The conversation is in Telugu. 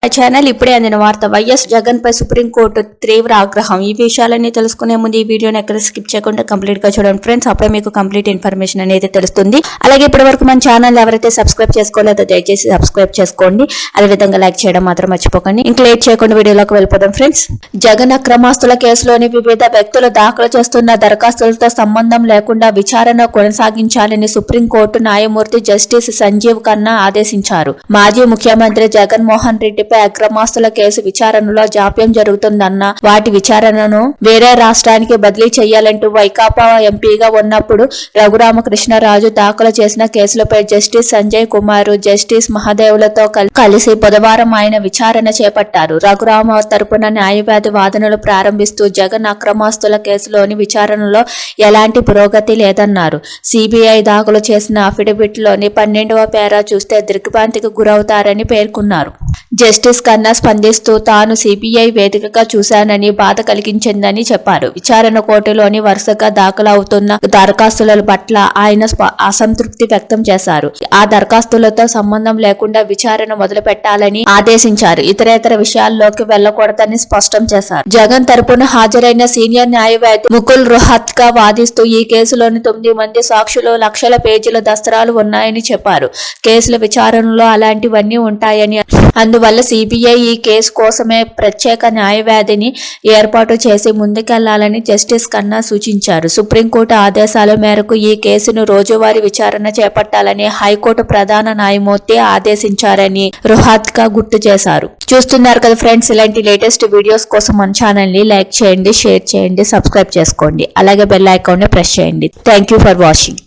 ఛానల్ ఇప్పుడే అందిన వార్త. వైఎస్ జగన్ పై సుప్రీంకోర్టు తీవ్ర ఆగ్రహం. ఈ విషయాలన్నీ తెలుసుకునే ముందు ఈ వీడియోని ఎక్కడ స్కిప్ చేయకుండా కంప్లీట్ గా చూడండి ఫ్రెండ్స్. అప్పుడే మీకు కంప్లీట్ ఇన్ఫర్మేషన్ అనేది తెలుస్తుంది. అలాగే ఇప్పటి వరకు మన ఛానల్ ఎవరైతే సబ్స్క్రైబ్ చేసుకోలేదో దయచేసి సబ్స్క్రైబ్ చేసుకోండి. అదేవిధంగా లైక్ చేయడం మాత్రం మర్చిపోకండి. ఇంకా లేట్ చేయకుండా వీడియోలోకి వెళ్ళిపోదాం ఫ్రెండ్స్. జగన్ అక్రమాస్తుల కేసులోని వివిధ వ్యక్తులు దాఖలు చేస్తున్న దరఖాస్తులతో సంబంధం లేకుండా విచారణ కొనసాగించాలని సుప్రీంకోర్టు న్యాయమూర్తి జస్టిస్ సంజీవ్ ఖన్నా ఆదేశించారు. మాజీ ముఖ్యమంత్రి జగన్మోహన్ రెడ్డి అక్రమాస్తుల కేసు విచారణలో జాప్యం జరుగుతుందన్న వాటి విచారణను వేరే రాష్ట్రానికి బదిలీ చేయాలంటూ వైకాపా ఎంపీగా ఉన్నప్పుడు రఘురామకృష్ణరాజు దాఖలు చేసిన కేసులపై జస్టిస్ సంజయ్ కుమార్, జస్టిస్ మహాదేవులతో కలిసి బుధవారం ఆయన విచారణ చేపట్టారు. రఘురామ తరపున న్యాయవాది వాదనలు ప్రారంభిస్తూ జగన్ అక్రమాస్తుల కేసులోని విచారణలో ఎలాంటి పురోగతి లేదన్నారు. సిబిఐ దాఖలు చేసిన అఫిడవిట్లోని 12వ పేరా చూస్తే దిగ్భ్రాంతికి గురవుతారని పేర్కొన్నారు. జస్టిస్ ఖన్నా స్పందిస్తూ తాను సిబిఐ వేదికగా చూశానని బాధ కలిగించిందని చెప్పారు. విచారణ కోర్టులోని వరుసగా దాఖలవుతున్న దరఖాస్తుల పట్ల ఆయన అసంతృప్తి వ్యక్తం చేశారు. ఆ దరఖాస్తులతో సంబంధం లేకుండా విచారణ మొదలు పెట్టాలని ఆదేశించారు. ఇతరేతర విషయాల్లోకి వెళ్లకూడదని స్పష్టం చేశారు. జగన్ తరపున హాజరైన సీనియర్ న్యాయవాది ముకుల్ రోహత్గా వాదిస్తూ ఈ కేసులోని 9 మంది సాక్షులు లక్షల పేజీల దస్త్రాలు ఉన్నాయని చెప్పారు. కేసుల విచారణలో అలాంటివన్నీ ఉంటాయని, అందువల్ల సిబిఐ ఈ కేసు కోసమే ప్రత్యేక న్యాయవాదిని ఏర్పాటు చేసి ముందుకెళ్లాలని జస్టిస్ ఖన్నా సూచించారు. సుప్రీంకోర్టు ఆదేశాల మేరకు ఈ కేసును రోజువారీ విచారణ చేపట్టాలని హైకోర్టు ప్రధాన న్యాయమూర్తి ఆదేశించారని రోహత్గా గుర్తు చేశారు. చూస్తున్నారు కదా ఫ్రెండ్స్, ఇలాంటి లేటెస్ట్ వీడియోస్ కోసం మన ఛానల్ ని లైక్ చేయండి, షేర్ చేయండి, సబ్స్క్రైబ్ చేసుకోండి. అలాగే బెల్ ఐకాన్ ని ప్రెస్ చేయండి. Thank you for watching.